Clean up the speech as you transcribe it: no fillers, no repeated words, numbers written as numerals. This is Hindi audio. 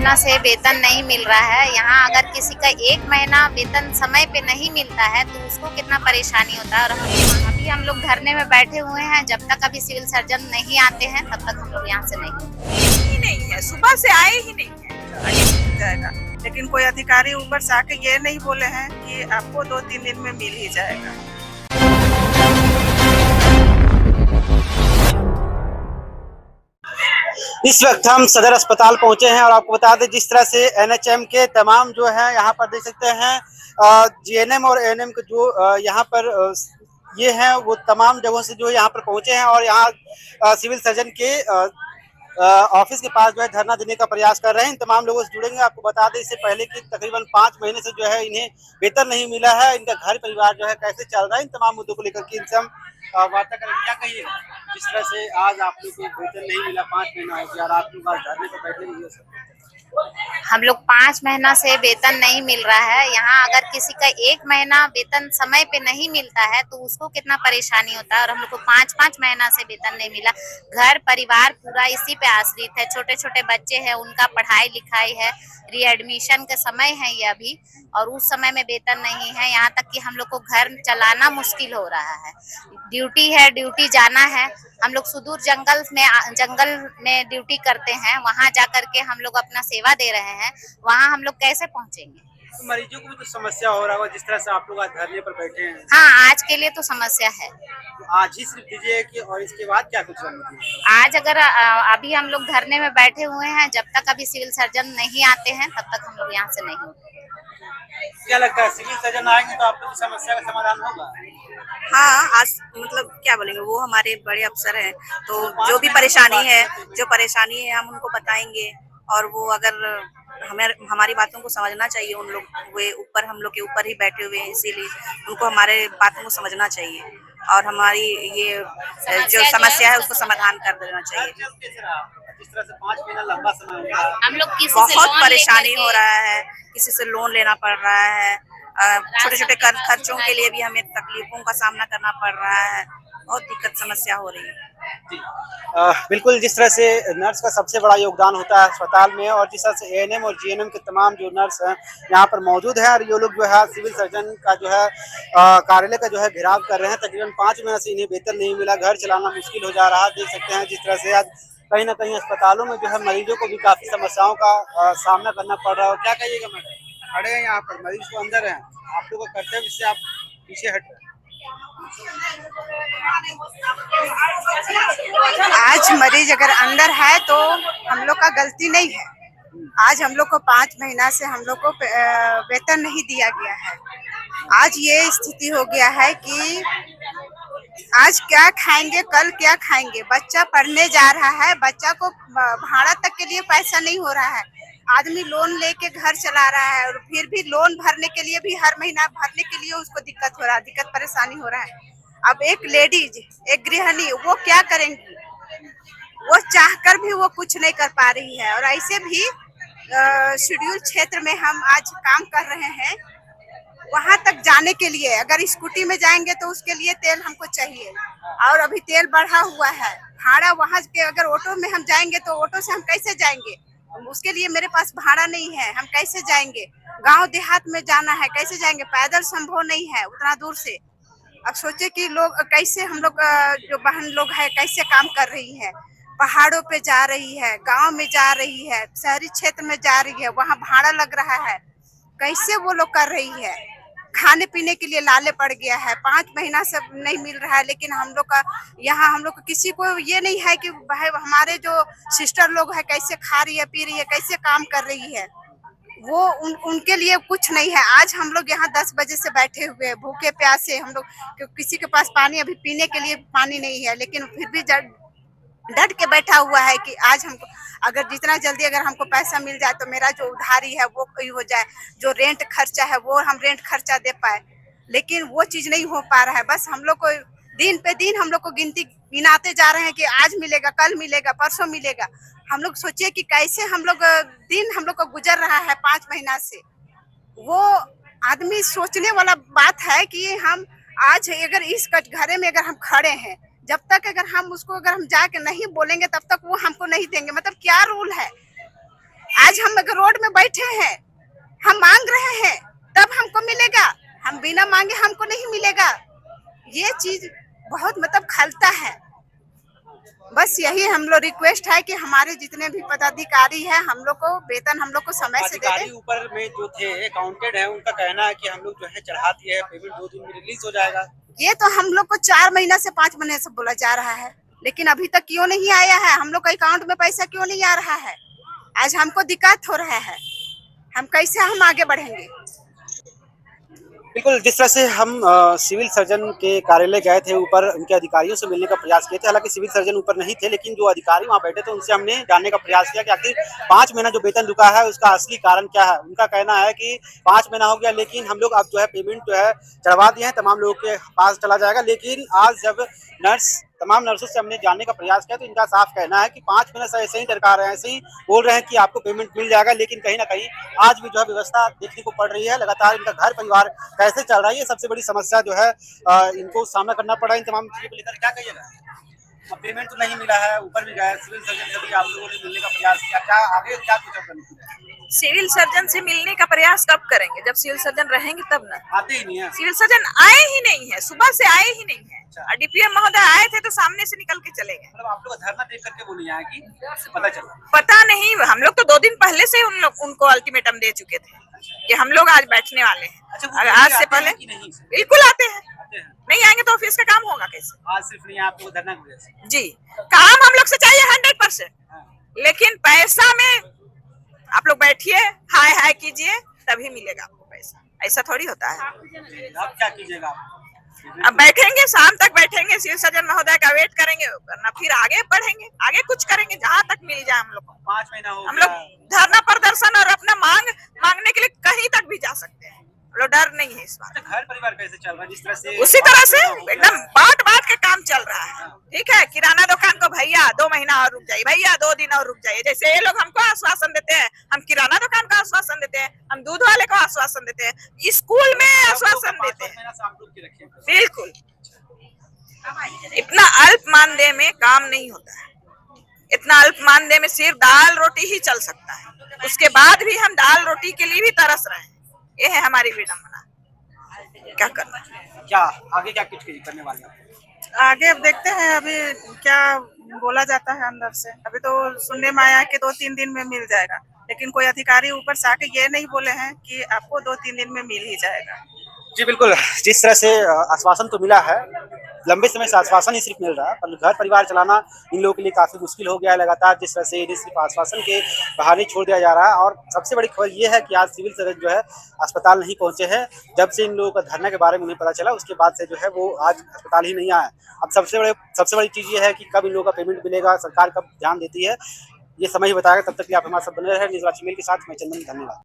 महीना से वेतन नहीं मिल रहा है। यहाँ अगर किसी का 1 महीना वेतन समय पे नहीं मिलता है तो उसको कितना परेशानी होता है। और अभी हम लोग धरने में बैठे हुए हैं, जब तक अभी सिविल सर्जन नहीं आते हैं तब तक हम लोग यहाँ से नहीं ही नहीं है, सुबह से आए ही नहीं है। आगे मिल जाएगा, लेकिन कोई अधिकारी ऊपर से आके ये नहीं बोले हैं कि आपको 2-3 दिन में मिल ही जाएगा। इस वक्त हम सदर अस्पताल पहुंचे हैं और आपको बता दें जिस तरह से एनएचएम के तमाम जो है यहाँ पर देख सकते हैं जीएनएम और एएनएम के जो यहाँ पर ये हैं वो तमाम जगहों से जो यहाँ पर पहुंचे हैं और यहाँ सिविल सर्जन के ऑफिस के पास जो है धरना देने का प्रयास कर रहे हैं। इन तमाम लोगों से जुड़ेंगे। आपको बता दें इससे पहले कि तकरीबन 5 महीने से जो है इन्हें वेतन नहीं मिला है, इनका घर परिवार जो है कैसे चल रहा है, इन तमाम मुद्दों को लेकर के इनसे हम वार्ता करेंगे। क्या कहिएगा जिस तरह से आज आप लोग को वेतन नहीं मिला, 5 महीना हो गया और आप लोग आज धरने पर बैठे हुए हैं? हम लोग 5 महीना से वेतन नहीं मिल रहा है। यहाँ अगर किसी का 1 महीना वेतन समय पे नहीं मिलता है तो उसको कितना परेशानी होता है। और हम लोग को 5-5 महीना से वेतन नहीं मिला। घर परिवार पूरा इसी पे आश्रित है। छोटे छोटे बच्चे हैं, उनका पढ़ाई लिखाई है, रीएडमिशन का समय है ये अभी, और उस समय में वेतन नहीं है। यहाँ तक कि हम लोग को घर चलाना मुश्किल हो रहा है। ड्यूटी है, ड्यूटी जाना है। हम लोग सुदूर जंगल में ड्यूटी करते हैं, वहाँ जा करके हम लोग अपना सेवा दे रहे हैं। वहाँ हम लोग कैसे पहुँचेंगे? तो मरीजों को भी तो समस्या हो रहा होगा जिस तरह से आप लोग आज धरने पर बैठे हैं। हाँ, आज के लिए तो समस्या है। तो आज ही सिर्फ दीजिए कि और इसके बाद क्या कुछ रणनीति है? आज अगर अभी हम लोग धरने में बैठे हुए हैं, जब तक अभी सिविल सर्जन नहीं आते हैं तब तक हम लोग यहाँ से नहीं उठेंगे। क्या लगता है सिविल सर्जन आएंगे तो आप लोग की समस्या का समाधान होगा? हाँ, आज मतलब क्या बोलेंगे, वो हमारे बड़े अफसर हैं, तो जो भी परेशानी है हम उनको बताएंगे। और वो अगर हमें हमारी बातों को समझना चाहिए, उन लोग वे ऊपर हम लोग के ऊपर ही बैठे हुए हैं, इसीलिए उनको हमारे बातों को समझना चाहिए और हमारी ये जो समस्या है उसको समाधान कर देना चाहिए। जिस तरह से 5 महीना लंबा समय होगा, हम लोग किसी से बहुत लोन परेशानी लेकर हो रहा है, किसी से लोन लेना पड़ रहा है, छोटे छोटे खर्चों के लिए भी हमें तकलीफों का सामना करना पड़ रहा है, बहुत दिक्कत समस्या हो रही है। जी बिल्कुल। जिस तरह से नर्स का सबसे बड़ा योगदान होता है अस्पताल में और जिस तरह से एएनएम और जीएनएम के तमाम जो नर्स हैं यहाँ पर मौजूद हैं और ये लोग जो है सिविल सर्जन का जो है कार्यालय का जो है घेराव कर रहे हैं। तकरीबन 5 महीने से इन्हें वेतन नहीं मिला, घर चलाना मुश्किल हो जा रहा है। देख सकते हैं जिस तरह से आज कहीं ना कहीं अस्पतालों में जो है मरीजों को भी काफी समस्याओं का सामना करना पड़ रहा है। क्या कहिएगा मैडम, खड़े हैं यहाँ पर, मरीज तो अंदर हैं, आप लोग का कर्तव्य से आप पीछे हट रहे हैं। आज मरीज अगर अंदर है तो हम लोग का गलती नहीं है। आज हम लोग को 5 महीना से हम लोग को वेतन नहीं दिया गया है। आज ये स्थिति हो गया है कि आज क्या खाएंगे, कल क्या खाएंगे। बच्चा पढ़ने जा रहा है, बच्चा को भाड़ा तक के लिए पैसा नहीं हो रहा है। आदमी लोन लेके घर चला रहा है और फिर भी लोन भरने के लिए भी हर महीना भरने के लिए उसको दिक्कत हो रहा है, दिक्कत परेशानी हो रहा है। अब एक लेडीज, एक गृहिणी, वो क्या करेंगी? वो चाहकर भी वो कुछ नहीं कर पा रही है। और ऐसे भी शेड्यूल क्षेत्र में हम आज काम कर रहे हैं, वहां तक जाने के लिए अगर स्कूटी में जाएंगे तो उसके लिए तेल हमको चाहिए और अभी तेल बढ़ा हुआ है। भाड़ा वहां के अगर ऑटो में हम जाएंगे तो ऑटो से हम कैसे जाएंगे? उसके लिए मेरे पास भाड़ा नहीं है, हम कैसे जाएंगे? गांव देहात में जाना है, कैसे जाएंगे? पैदल संभव नहीं है उतना दूर से। अब सोचे कि लोग कैसे, हम लोग जो बहन लोग है कैसे काम कर रही है, पहाड़ों पे जा रही है, गांव में जा रही है, शहरी क्षेत्र में जा रही है, वहां भाड़ा लग रहा है, कैसे वो लोग कर रही है? खाने पीने के लिए लाले पड़ गया है। 5 महीना से नहीं मिल रहा है, लेकिन हम लोग का यहाँ हम लोग को किसी को ये नहीं है कि भाई हमारे जो सिस्टर लोग है कैसे खा रही है, पी रही है, कैसे काम कर रही है, वो उनके लिए कुछ नहीं है। आज हम लोग यहाँ 10 बजे से बैठे हुए हैं, भूखे प्यासे हम लोग, किसी के पास पानी अभी पीने के लिए पानी नहीं है, लेकिन फिर भी डट के बैठा हुआ है कि आज हमको अगर जितना जल्दी अगर हमको पैसा मिल जाए तो मेरा जो उधारी है वो कोई हो जाए, जो रेंट खर्चा है वो हम रेंट खर्चा दे पाए, लेकिन वो चीज नहीं हो पा रहा है। बस हम लोग को दिन पे दिन हम लोग को गिनाते जा रहे हैं कि आज मिलेगा, कल मिलेगा, परसों मिलेगा। हम लोग सोचिए कि कैसे हम लोग दिन हम लोग को गुजर रहा है 5 महीना से। वो आदमी सोचने वाला बात है कि हम आज अगर इस कटघरे में अगर हम खड़े हैं, जब तक अगर हम उसको अगर हम जाके नहीं बोलेंगे तब तक वो हमको नहीं देंगे। मतलब क्या रूल है? आज हम अगर रोड में बैठे हैं, हम मांग रहे हैं, तब हमको मिलेगा, हम बिना मांगे हमको नहीं मिलेगा। ये चीज बहुत मतलब खलता है। बस यही हम लोग रिक्वेस्ट है कि हमारे जितने भी पदाधिकारी हैं, हम लोग को वेतन हम लोग को समय से दे अधिकारी दें। ऊपर में जो थे अकाउंटेंट है, उनका कहना है कि हम लोग जो है चढ़ा दिए हैं, पेमेंट 2 दिन में रिलीज हो जाएगा। ये तो हम लोग को 4 महीना से 5 महीने से बोला जा रहा है, लेकिन अभी तक क्यों नहीं आया है? हम लोग का अकाउंट में पैसा क्यों नहीं आ रहा है? आज हमको दिक्कत हो रहा है, हम कैसे हम आगे बढ़ेंगे? बिल्कुल, जिस तरह से हम सिविल सर्जन के कार्यालय गए थे, ऊपर उनके अधिकारियों से मिलने का प्रयास किए थे। हालांकि सिविल सर्जन ऊपर नहीं थे, लेकिन जो अधिकारी वहां बैठे थे उनसे हमने जानने का प्रयास किया कि आखिर 5 महीना जो वेतन रुका है उसका असली कारण क्या है। उनका कहना है कि 5 महीना हो गया, लेकिन हम लोग अब जो है पेमेंट जो है चढ़वा दिए हैं, तमाम लोगों के पास चला जाएगा। लेकिन आज जब तमाम नर्सों से हमने जानने का प्रयास किया तो इनका साफ कहना है कि 5 महीने से ऐसे ही टरका रहे हैं, ऐसे ही बोल रहे हैं कि आपको पेमेंट मिल जाएगा, लेकिन कहीं ना कहीं आज भी जो है व्यवस्था देखने को पड़ रही है। लगातार इनका घर परिवार कैसे चल रहा है, ये सबसे बड़ी समस्या जो है इनको सामना करना पड़ा। इन तमाम चीजों को लेकर क्या कहिएगा? अब पेमेंट तो नहीं मिला है, ऊपर भी गए सिविल सर्जन से भी आप लोगों ने मिलने का प्रयास किया, क्या आगे क्या कुछ करना? सिविल सर्जन से मिलने का प्रयास कब करेंगे? जब सिविल सर्जन रहेंगे तब ना। आते ही नहीं है। सिविल सर्जन आए ही नहीं है, सुबह से आए ही नहीं है। और डीपीएम महोदय आए थे तो सामने से निकल के चले गए। मतलब आप लोग धरना देख करके वो नहीं आए कि पता चला? पता नहीं, हम लोग तो 2 दिन पहले से उनको अल्टीमेटम दे चुके थे कि हम लोग आज बैठने वाले हैं। अच्छा, अगर आज से पहले बिल्कुल आते हैं, नहीं आएंगे तो ऑफिस का काम होगा कैसे? आज सिर्फ नहीं, आप लोग धरना की वजह से। जी, काम हम लोग से चाहिए 100%, लेकिन पैसा में आप लोग बैठिए, हाय हाय कीजिए, तभी मिलेगा आपको पैसा। ऐसा थोड़ी होता है। आप क्या कीजिएगा? अब बैठेंगे, शाम तक बैठेंगे, सिविल सर्जन महोदय का वेट करेंगे, वरना फिर आगे बढ़ेंगे, आगे कुछ करेंगे जहाँ तक मिल जाए हम लोग को। 5 महीना हो हम लोग धरना प्रदर्शन और अपना मांगने के लिए कहीं तक भी जा सकते हैं, हम लोग डर नहीं है इस बात। घर परिवार कैसे चल रहा है? जिस तरह से उसी तरह से एकदम बांट बांट के काम चल रहा है। ठीक है, किराना दुकान को भैया 2 महीना और रुक जाइए, भैया 2 दिन और रुक जाइए। जैसे ये लोग हमको आश्वासन देते हैं, हम किराना दुकान को आश्वासन देते हैं, हम दूध वाले को आश्वासन देते हैं, स्कूल में आश्वासन देते हैं। बिल्कुल, इतना अल्प मानदेय में काम नहीं होता है। इतना अल्प मानदेय में सिर्फ दाल रोटी ही चल सकता है। उसके बाद भी हम दाल रोटी के लिए भी तरस रहे हैं। ये है हमारी विडम्बना। क्या करना है? क्या आगे क्या कुछ करने वाले हैं? आगे अब देखते हैं, अभी क्या बोला जाता है अंदर से। अभी तो सुनने में आया कि 2-3 दिन में मिल जाएगा, लेकिन कोई अधिकारी ऊपर से आके ये नहीं बोले हैं कि आपको 2-3 दिन में मिल ही जाएगा। जी बिल्कुल, जिस तरह से आश्वासन तो मिला है, लंबे समय से आश्वासन ही सिर्फ मिल रहा है, पर घर परिवार चलाना इन लोगों के लिए काफी मुश्किल हो गया है। लगातार जिस तरह से इन्हें सिर्फ आश्वासन के बहाने छोड़ दिया जा रहा है। और सबसे बड़ी खबर ये है कि आज सिविल सर्जन जो है अस्पताल नहीं पहुंचे हैं। जब से इन लोगों का धरना के बारे में उन्हें पता चला, उसके बाद से जो है वो आज अस्पताल ही नहीं आए। अब सबसे बड़ी चीज ये है कि कब इन लोगों का पेमेंट मिलेगा, सरकार कब ध्यान देती है, ये समय ही बताएगा। तब तक के लिए आप हमारे साथ बने रहे। न्यूज़ वॉच ईमेल के साथ मैं चंदन, धन्यवाद।